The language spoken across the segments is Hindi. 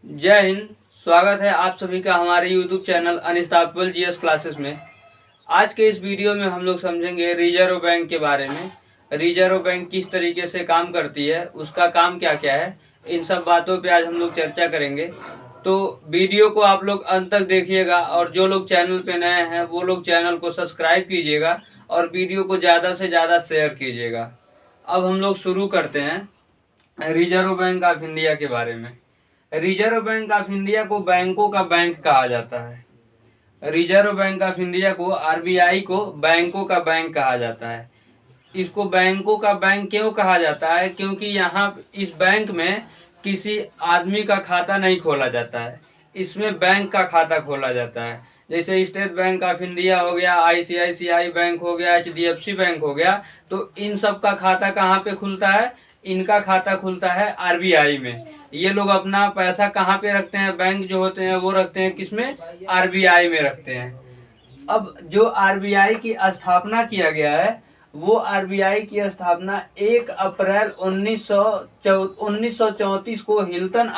जय हिंद। स्वागत है आप सभी का हमारे YouTube channel unstoppable GS classes में। आज के इस वीडियो में हम लोग समझेंगे रिजर्व बैंक के बारे में। रिजर्व बैंक किस तरीके से काम करती है, उसका काम क्या क्या है, इन सब बातों पे आज हम लोग चर्चा करेंगे। तो वीडियो को आप लोग अंत तक देखिएगा और जो लोग चैनल पे नए हैं वो लोग चैनल को सब्सक्राइब कीजिएगा और वीडियो को ज़्यादा से ज़्यादा शेयर कीजिएगा। अब हम लोग शुरू करते हैं रिजर्व बैंक ऑफ इंडिया के बारे में। रिजर्व बैंक ऑफ इंडिया को बैंकों का बैंक कहा जाता है। रिजर्व बैंक ऑफ इंडिया को आरबीआई को बैंकों का बैंक कहा जाता है। इसको बैंकों का बैंक क्यों कहा जाता है? क्योंकि यहाँ इस बैंक में किसी आदमी का खाता नहीं खोला जाता है, इसमें बैंक का खाता खोला जाता है। जैसे स्टेट बैंक ऑफ इंडिया हो गया, आईसीआईसीआई बैंक हो गया, एचडीएफसी बैंक हो गया, तो इन सब का खाता कहाँ पे खुलता है? इनका खाता खुलता है आरबीआई में। ये लोग अपना पैसा कहाँ पे रखते हैं? बैंक जो होते हैं वो रखते हैं किसमें? आरबीआई में रखते हैं। अब जो आरबीआई की स्थापना किया गया है, वो आरबीआई की स्थापना 1 अप्रैल 1934 को हिल्टन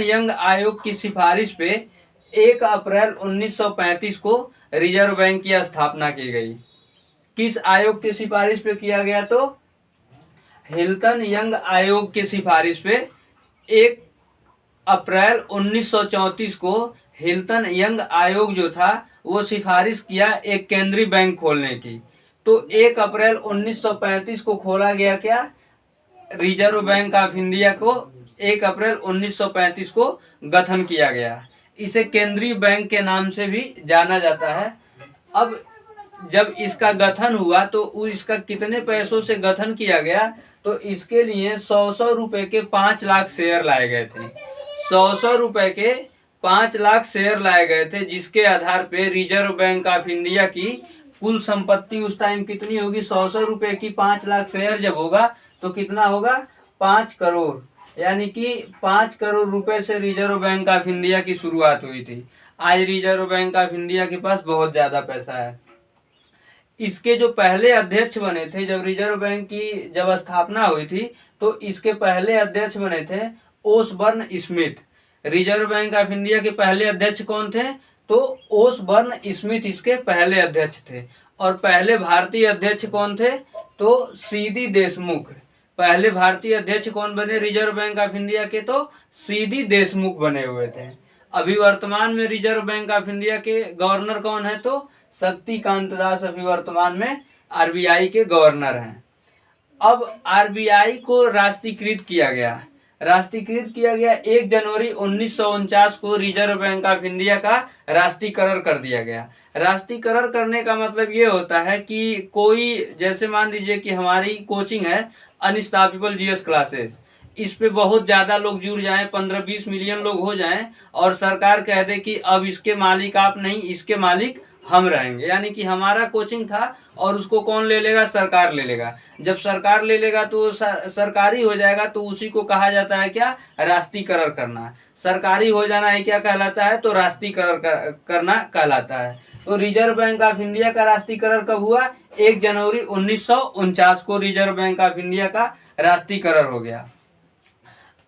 यंग आयोग की सिफारिश पे 1 अप्रैल 1935 को रिजर्व बैंक की स्थापना की गई। किस आयोग की सिफारिश पे किया गया? तो हिल्टन यंग आयोग की सिफारिश पे 1 अप्रैल 1934 को हिल्टन यंग आयोग जो था वो सिफारिश किया एक केंद्रीय बैंक खोलने की। तो 1 अप्रैल 1935 को खोला गया क्या? रिजर्व बैंक ऑफ इंडिया को 1 अप्रैल 1935 को गठन किया गया। इसे केंद्रीय बैंक के नाम से भी जाना जाता है। अब जब इसका गठन हुआ तो इसका कितने पैसों से गठन किया गया? तो इसके लिए 100 रुपए के 5 लाख शेयर लाए गए थे। 100 रुपए के 5 लाख शेयर लाए गए थे, जिसके आधार पे रिजर्व बैंक ऑफ इंडिया की कुल संपत्ति उस टाइम कितनी होगी? 100 रुपए की 5 लाख शेयर जब होगा तो कितना होगा? 5 करोड़। यानी कि 5 करोड़ रुपए से रिजर्व बैंक ऑफ इंडिया की शुरुआत हुई थी। आज रिजर्व बैंक ऑफ इंडिया के पास बहुत ज्यादा पैसा है। इसके जो पहले अध्यक्ष बने थे, जब रिजर्व बैंक की जब स्थापना हुई थी तो इसके पहले अध्यक्ष बने थे Osborne Smith. Reserve bank of India के पहले अध्यक्ष कौन थे? तो ओसबर्न स्मिथ इसके पहले अध्यक्ष थे। और पहले भारतीय अध्यक्ष कौन थे? तो सीडी देशमुख। पहले भारतीय अध्यक्ष कौन बने रिजर्व बैंक ऑफ इंडिया के? तो सीडी देशमुख बने हुए थे। अभी वर्तमान में रिजर्व बैंक ऑफ इंडिया के गवर्नर कौन है? तो शक्तिकांत दास अभी वर्तमान में आरबीआई के गवर्नर हैं। अब आरबीआई को राष्ट्रीयकृत किया गया। 1 जनवरी 1949 को रिजर्व बैंक ऑफ इंडिया का राष्ट्रीयकरण कर दिया गया। राष्ट्रीयकरण करने का मतलब ये होता है कि कोई, जैसे मान लीजिए कि हमारी कोचिंग है अनस्टॉपेबल जीएस क्लासेस, इस पे बहुत ज्यादा लोग जुड़ जाएं, 15-20 मिलियन लोग हो जाएं और सरकार कह दे कि अब इसके मालिक आप नहीं, इसके मालिक हम रहेंगे। यानी कि हमारा कोचिंग था और उसको कौन ले लेगा? सरकार ले लेगा। जब सरकार ले लेगा तो सरकारी हो जाएगा, तो उसी को कहा जाता है क्या? राष्ट्रीयकरण करना। सरकारी हो जाना है क्या कहलाता है? तो राष्ट्रीयकरण करना कहलाता है। तो रिजर्व बैंक ऑफ इंडिया का राष्ट्रीयकरण कब हुआ? 1 जनवरी 1949 को रिजर्व बैंक ऑफ इंडिया का राष्ट्रीयकरण हो गया।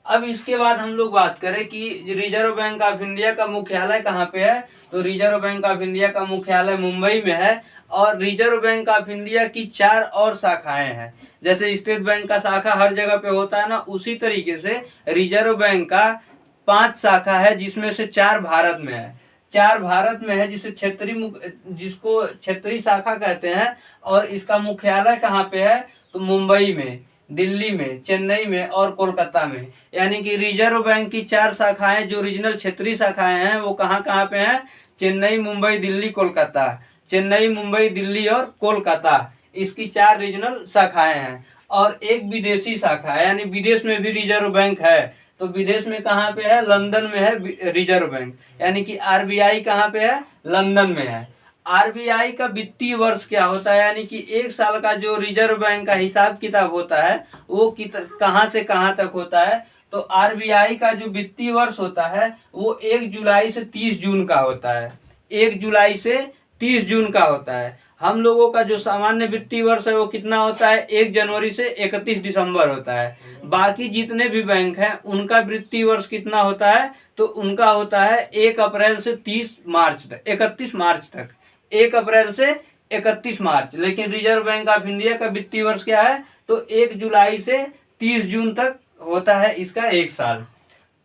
अब इसके बाद हम लोग बात करें कि रिजर्व बैंक ऑफ इंडिया का मुख्यालय कहाँ पे है? तो रिजर्व बैंक ऑफ इंडिया का मुख्यालय मुंबई में है। और रिजर्व बैंक ऑफ इंडिया की 4 और शाखाएं हैं। जैसे स्टेट बैंक का शाखा हर जगह पे होता है ना, उसी तरीके से रिजर्व बैंक का 5 शाखा है, जिसमें से 4 भारत में है। 4 भारत में है, जिसको क्षेत्रीय शाखा कहते हैं। और इसका मुख्यालय कहाँ पे है? तो मुंबई में, दिल्ली में, चेन्नई में और कोलकाता में। यानी कि रिजर्व बैंक की 4 शाखाएं जो रीजनल क्षेत्रीय शाखाएं हैं वो कहाँ कहाँ पे हैं? चेन्नई, मुंबई, दिल्ली, कोलकाता। चेन्नई, मुंबई, दिल्ली और कोलकाता, इसकी 4 रीजनल शाखाएं हैं। और एक विदेशी शाखा है, यानी विदेश में भी रिजर्व बैंक है। तो विदेश में कहाँ पे है? लंदन में है रिजर्व बैंक। यानी कि आरबीआई कहाँ पे है? लंदन में है। आरबीआई का वित्तीय वर्ष क्या होता है? यानी कि 1 साल का जो रिजर्व बैंक का हिसाब किताब होता है वो कहाँ से कहाँ तक होता है? तो आरबीआई का जो वित्तीय वर्ष होता है वो 1 जुलाई से 30 जून का होता है। 1 जुलाई से 30 जून का होता है। हम लोगों का जो सामान्य वित्तीय वर्ष है वो कितना होता है, 1 जनवरी से 31 दिसंबर होता है। बाकी जितने भी बैंक हैं उनका वित्तीय वर्ष कितना होता है, तो उनका होता है 1 अप्रैल से 30 मार्च तक, 31 मार्च तक, 1 अप्रैल से 31 मार्च। लेकिन रिजर्व बैंक ऑफ इंडिया का वित्तीय वर्ष क्या है, तो 1 जुलाई से 30 जून तक होता है इसका 1 साल।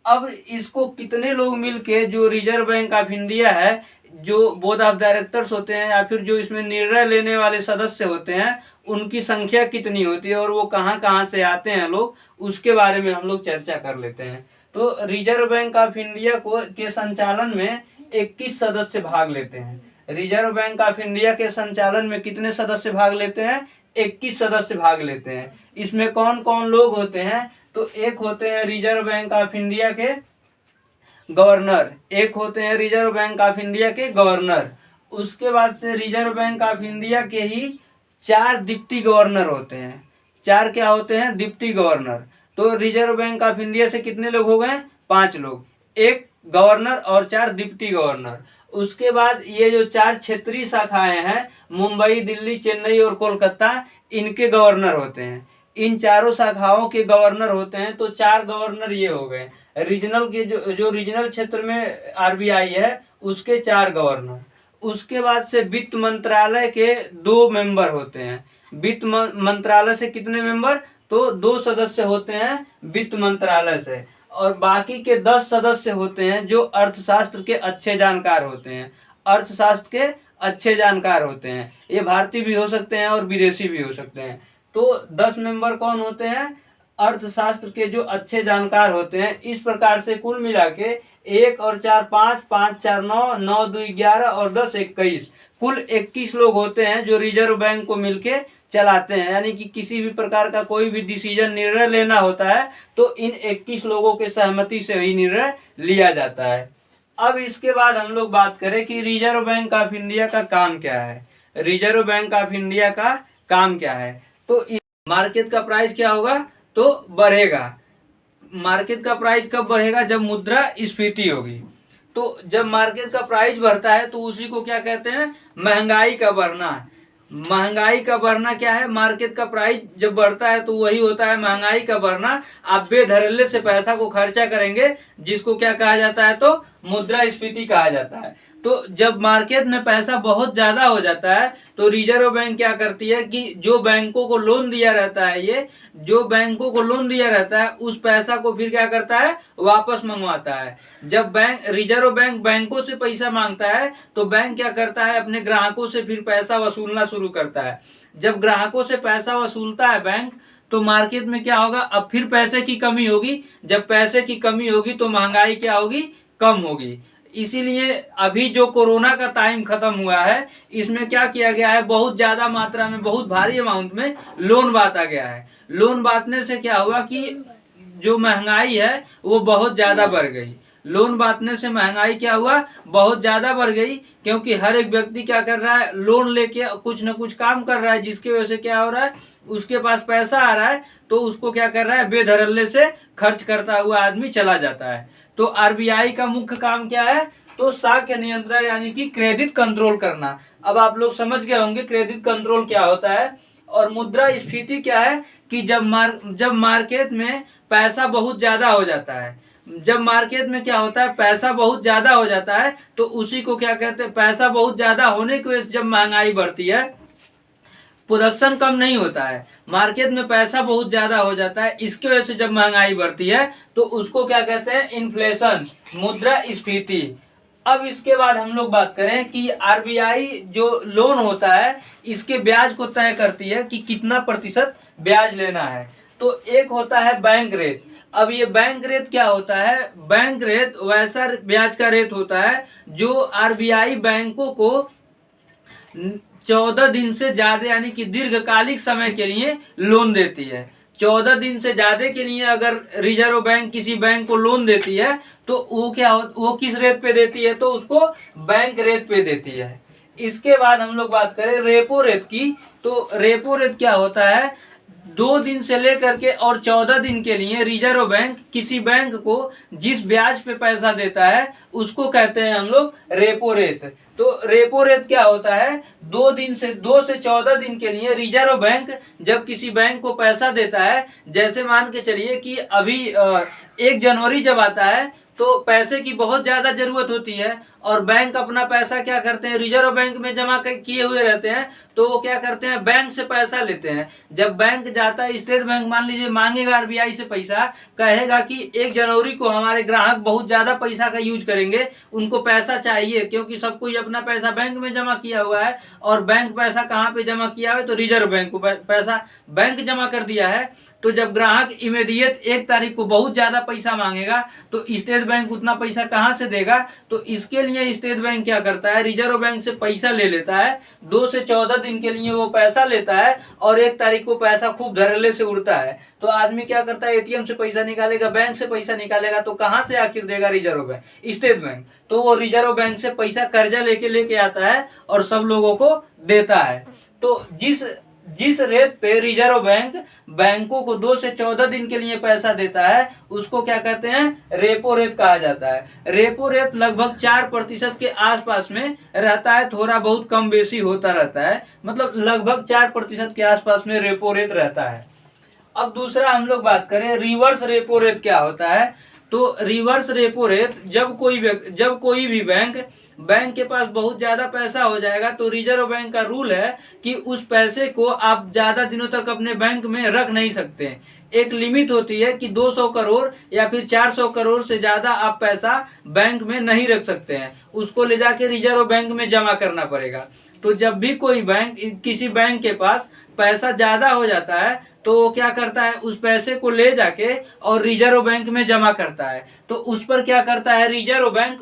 अब इसको कितने लोग मिलके, जो रिजर्व बैंक ऑफ इंडिया है, जो बोर्ड ऑफ डायरेक्टर्स होते हैं या फिर जो इसमें निर्णय लेने वाले सदस्य होते हैं, उनकी संख्या कितनी होती है और वो कहाँ कहाँ से आते हैं लोग, उसके बारे में हम लोग चर्चा कर लेते हैं। तो रिजर्व बैंक ऑफ इंडिया को के संचालन में 21 सदस्य भाग लेते हैं। रिजर्व बैंक ऑफ इंडिया के संचालन में कितने सदस्य भाग लेते हैं, 21 सदस्य भाग लेते हैं। इसमें कौन कौन लोग होते हैं, तो एक होते हैं रिजर्व बैंक ऑफ इंडिया के गवर्नर, एक होते हैं रिजर्व बैंक ऑफ इंडिया के गवर्नर। उसके बाद से रिजर्व बैंक ऑफ इंडिया के ही 4 डिप्टी गवर्नर होते हैं। 4 क्या होते हैं, डिप्टी गवर्नर। तो रिजर्व बैंक ऑफ इंडिया से कितने लोग हो गए, 5 लोग, 1 गवर्नर और 4 डिप्टी गवर्नर। उसके बाद ये जो 4 क्षेत्रीय शाखाएं हैं, मुंबई, दिल्ली, चेन्नई और कोलकाता, इनके गवर्नर होते हैं। इन चारों शाखाओं के गवर्नर होते हैं। तो 4 गवर्नर ये हो गए। रीजनल के जो रीजनल क्षेत्र में आरबीआई है उसके 4 गवर्नर। उसके बाद से वित्त मंत्रालय के 2 मेंबर होते हैं। वित्त मंत्रालय से कितने मेंबर, तो 2 सदस्य होते हैं वित्त मंत्रालय से। और बाकी के 10 सदस्य होते हैं जो अर्थशास्त्र के अच्छे जानकार होते हैं। अर्थशास्त्र के अच्छे जानकार होते हैं, ये भारतीय भी हो सकते हैं और विदेशी भी हो सकते हैं। तो 10 मेंबर कौन होते हैं, अर्थशास्त्र के जो अच्छे जानकार होते हैं। इस प्रकार से कुल मिला के 1 और 4 5, 5 4 9, 9 2 11 और 10 21, कुल 21 लोग होते हैं जो रिजर्व बैंक को मिलके चलाते हैं। यानी कि किसी भी प्रकार का कोई भी डिसीजन, निर्णय लेना होता है तो इन 21 लोगों के सहमति से ही निर्णय लिया जाता है। अब इसके बाद हम लोग बात करें कि रिजर्व बैंक ऑफ इंडिया का काम क्या है। रिजर्व बैंक ऑफ इंडिया का काम क्या है, तो मार्केट का प्राइस क्या होगा, तो बढ़ेगा। मार्केट का प्राइस कब बढ़ेगा, जब मुद्रा स्फीति होगी। तो जब मार्केट का प्राइस बढ़ता है तो उसी को क्या कहते हैं, महंगाई का बढ़ना। महंगाई का बढ़ना क्या है, मार्केट का प्राइस जब बढ़ता है तो वही होता है महंगाई का बढ़ना। आप बेधड़ल्ले से पैसा को खर्चा करेंगे, जिसको क्या कहा जाता है, तो मुद्रास्फीति कहा जाता है। तो जब मार्केट में पैसा बहुत ज्यादा हो जाता है तो रिजर्व बैंक क्या करती है कि जो बैंकों को लोन दिया रहता है, ये जो बैंकों को लोन दिया रहता है उस पैसा को फिर क्या करता है, वापस मंगवाता है। जब रिजर्व बैंक बैंकों से पैसा मांगता है तो बैंक क्या करता है, अपने ग्राहकों से फिर पैसा वसूलना शुरू करता है। जब ग्राहकों से पैसा वसूलता है बैंक, तो मार्केट में क्या होगा, अब फिर पैसे की कमी होगी। जब पैसे की कमी होगी तो महंगाई क्या होगी, कम होगी। इसीलिए अभी जो कोरोना का टाइम खत्म हुआ है, इसमें क्या किया गया है, बहुत ज्यादा मात्रा में, बहुत भारी अमाउंट में लोन बांटा गया है। लोन बांटने से क्या हुआ कि जो महंगाई है वो बहुत ज्यादा बढ़ गई। लोन बांटने से महंगाई क्या हुआ, बहुत ज्यादा बढ़ गई, क्योंकि हर एक व्यक्ति क्या कर रहा है, लोन लेके कुछ न कुछ काम कर रहा है, जिसकी वजह से क्या हो रहा है, उसके पास पैसा आ रहा है तो उसको क्या कर रहा है, बेधड़ल्ले से खर्च करता हुआ आदमी चला जाता है। तो आरबीआई का मुख्य काम क्या है, तो साख नियंत्रण यानी कि क्रेडिट कंट्रोल करना। अब आप लोग समझ गए होंगे क्रेडिट कंट्रोल क्या होता है। और मुद्रा स्फीति क्या है कि जब मार्केट में पैसा बहुत ज्यादा हो जाता है, जब मार्केट में क्या होता है, पैसा बहुत ज्यादा हो जाता है तो उसी को क्या कहते हैं, पैसा बहुत ज्यादा होने की वजह से जब महंगाई बढ़ती है, प्रोडक्शन कम नहीं होता है, मार्केट में पैसा बहुत ज्यादा हो जाता है, इसकी वजह से जब महंगाई बढ़ती है तो उसको क्या कहते हैं, इन्फ्लेशन, मुद्रा स्फीति। अब इसके बाद हम लोग बात करें कि आरबीआई जो लोन होता है इसके ब्याज को तय करती है कि कितना प्रतिशत ब्याज लेना है। तो एक होता है बैंक रेट। अब ये बैंक रेट क्या होता है, बैंक रेट वैसा ब्याज का रेट होता है जो आरबीआई बैंकों को 14 दिन से ज्यादा यानी कि दीर्घकालिक समय के लिए लोन देती है। 14 दिन से ज्यादा के लिए अगर रिजर्व बैंक किसी बैंक को लोन देती है तो वो किस रेट पे देती है, तो उसको बैंक रेट पे देती है। इसके बाद हम लोग बात करें रेपो रेट की। तो रेपो रेट क्या होता है, 2 दिन से लेकर के और 14 दिन के लिए रिजर्व बैंक किसी बैंक को जिस ब्याज पे पैसा देता है उसको कहते हैं हम लोग रेपो रेट। तो रेपो रेट क्या होता है, 2 से 14 दिन के लिए रिजर्व बैंक जब किसी बैंक को पैसा देता है, जैसे मान के चलिए कि अभी 1 जनवरी जब आता है तो पैसे की बहुत ज्यादा जरूरत होती है और बैंक अपना पैसा क्या करते हैं, रिजर्व बैंक में जमा किए हुए रहते हैं, तो वो क्या करते हैं, बैंक से पैसा लेते हैं। जब बैंक जाता है, स्टेट बैंक मान लीजिए मांगेगा आरबीआई से पैसा, कहेगा कि 1 जनवरी को हमारे ग्राहक बहुत ज्यादा पैसा का यूज करेंगे, उनको पैसा चाहिए, क्योंकि सब कोई अपना पैसा बैंक में जमा किया हुआ है और बैंक पैसा कहाँ पे जमा किया हुआ है, तो रिजर्व बैंक को पैसा बैंक जमा कर दिया है। तो जब ग्राहक इमीडिएट 1 तारीख को बहुत ज्यादा पैसा मांगेगा तो स्टेट बैंक उतना पैसा कहाँ से देगा, तो इसके लिए स्टेट बैंक क्या करता है, रिजर्व बैंक से पैसा ले लेता है। 2 से 14 दिन के लिए वो पैसा लेता है और 1 तारीख को पैसा खूब धड़ल्ले से उड़ता है। तो आदमी क्या करता है, एटीएम से पैसा निकालेगा, बैंक से पैसा निकालेगा, तो कहाँ से आखिर देगा रिजर्व बैंक, स्टेट बैंक। तो वो रिजर्व बैंक से पैसा कर्जा लेके आता है और सब लोगों को देता है। तो जिस रेट पे रिजर्व बैंक बैंकों को 2 से 14 दिन के लिए पैसा देता है उसको क्या कहते हैं, रेपो रेट कहा जाता है। रेपो रेट लगभग 4% के आसपास में रहता है, थोड़ा बहुत कम बेसी होता रहता है, मतलब लगभग 4% के आसपास में रेपो रेट रहता है। अब दूसरा हम लोग बात करें रिवर्स रेपो रेट क्या होता है। तो रिवर्स रेपो रेट जब कोई भी बैंक के पास बहुत ज्यादा पैसा हो जाएगा तो रिजर्व बैंक का रूल है कि उस पैसे को आप ज्यादा दिनों तक अपने बैंक में रख नहीं सकते। एक लिमिट होती है कि 200 करोड़ या फिर 400 करोड़ से ज्यादा आप पैसा बैंक में नहीं रख सकते हैं, उसको ले जाके रिजर्व बैंक में जमा करना पड़ेगा। तो जब भी कोई बैंक किसी बैंक के पास पैसा ज्यादा हो जाता है तो वो क्या करता है, उस पैसे को ले जाके और रिजर्व बैंक में जमा करता है। तो उस पर क्या करता है रिजर्व बैंक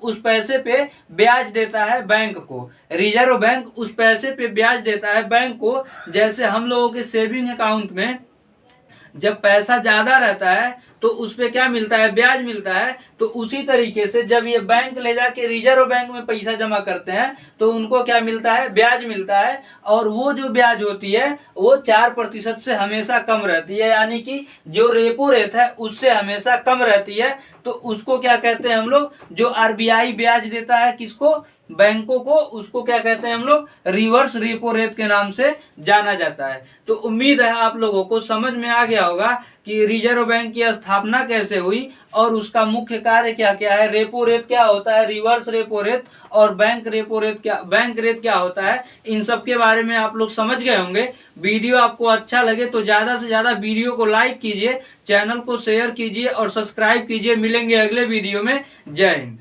उस पैसे पे ब्याज देता है बैंक को। रिजर्व बैंक उस पैसे पे ब्याज देता है बैंक को। जैसे हम लोगों के सेविंग अकाउंट में जब पैसा ज्यादा रहता है तो उस पे क्या मिलता है, ब्याज मिलता है। तो उसी तरीके से जब ये बैंक ले जाके रिजर्व बैंक में पैसा जमा करते हैं तो उनको क्या मिलता है, ब्याज मिलता है। और वो जो ब्याज होती है वो 4% से हमेशा कम रहती है, यानी कि जो रेपो रेट है उससे हमेशा कम रहती है। तो उसको क्या कहते हैं हम लोग, जो आरबीआई ब्याज देता है किसको, बैंकों को, उसको क्या कहते हैं हम लोग, रिवर्स रेपो रेट के नाम से जाना जाता है। तो उम्मीद है आप लोगों को समझ में आ गया होगा कि रिजर्व बैंक की स्थापना कैसे हुई और उसका मुख्य कार्य क्या क्या है, रेपो रेट क्या होता है, रिवर्स रेपो रेट और बैंक रेट क्या होता है, इन सब के बारे में आप लोग समझ गए होंगे। वीडियो आपको अच्छा लगे तो ज्यादा से ज्यादा वीडियो को लाइक कीजिए, चैनल को शेयर कीजिए और सब्सक्राइब कीजिए। मिलेंगे अगले वीडियो में। जय हिंद।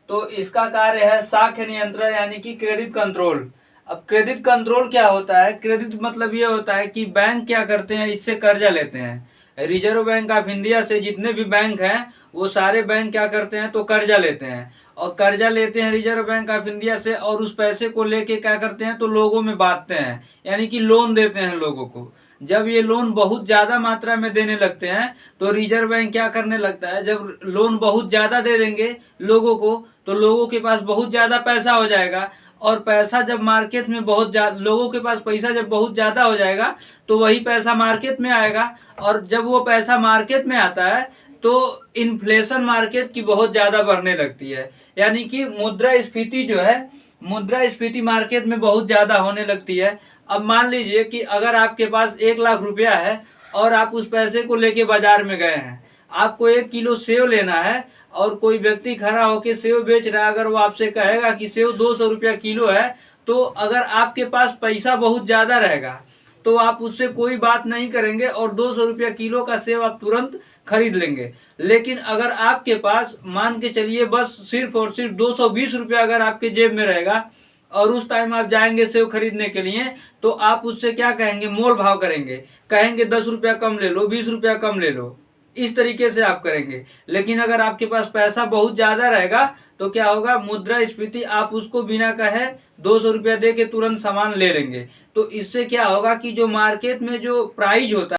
तो इसका कार्य है साख्य नियंत्रण यानी कि क्रेडिट कंट्रोल। अब क्रेडिट कंट्रोल क्या होता है, क्रेडिट मतलब ये होता है कि बैंक क्या करते हैं, इससे कर्जा लेते हैं। रिजर्व बैंक ऑफ इंडिया से जितने भी बैंक हैं वो सारे बैंक क्या करते हैं, तो कर्जा लेते हैं। और कर्जा लेते हैं रिजर्व बैंक ऑफ इंडिया से और उस पैसे को लेके क्या करते हैं, तो लोगों में बांटते हैं, यानी कि लोन देते हैं लोगों को। जब ये लोन बहुत ज्यादा मात्रा में देने लगते हैं तो रिजर्व बैंक क्या करने लगता है, जब लोन बहुत ज्यादा दे देंगे लोगों को तो लोगों के पास बहुत ज्यादा पैसा हो जाएगा। और पैसा जब मार्केट में लोगों के पास पैसा जब बहुत ज्यादा हो जाएगा तो वही पैसा मार्केट में आएगा। और जब वो पैसा मार्केट में आता है तो इन्फ्लेशन मार्केट की बहुत ज्यादा बढ़ने लगती है, यानी कि मुद्रास्फीति जो है, मुद्रास्फीति मार्केट में बहुत ज्यादा होने लगती है। अब मान लीजिए कि अगर आपके पास 1 लाख रुपया है और आप उस पैसे को लेके बाजार में गए हैं, आपको 1 किलो सेव लेना है और कोई व्यक्ति खड़ा होकर सेव बेच रहा है, अगर वो आपसे कहेगा कि सेव 200 रुपया किलो है, तो अगर आपके पास पैसा बहुत ज्यादा रहेगा तो आप उससे कोई बात नहीं करेंगे और 200 रुपया किलो का सेव आप तुरंत खरीद लेंगे। लेकिन अगर आपके पास मान के चलिए बस सिर्फ और सिर्फ 220 रुपया अगर आपके जेब में रहेगा और उस टाइम आप जाएंगे सेव खरीदने के लिए, तो आप उससे क्या कहेंगे, मोल भाव करेंगे, कहेंगे 10 रुपया कम ले लो, 20 रुपया कम ले लो, इस तरीके से आप करेंगे। लेकिन अगर आपके पास पैसा बहुत ज्यादा रहेगा तो क्या होगा, मुद्रास्फीति, आप उसको बिना कहे 200 रुपया दे के तुरंत सामान ले लेंगे। तो इससे क्या होगा कि जो मार्केट में जो प्राइस होता है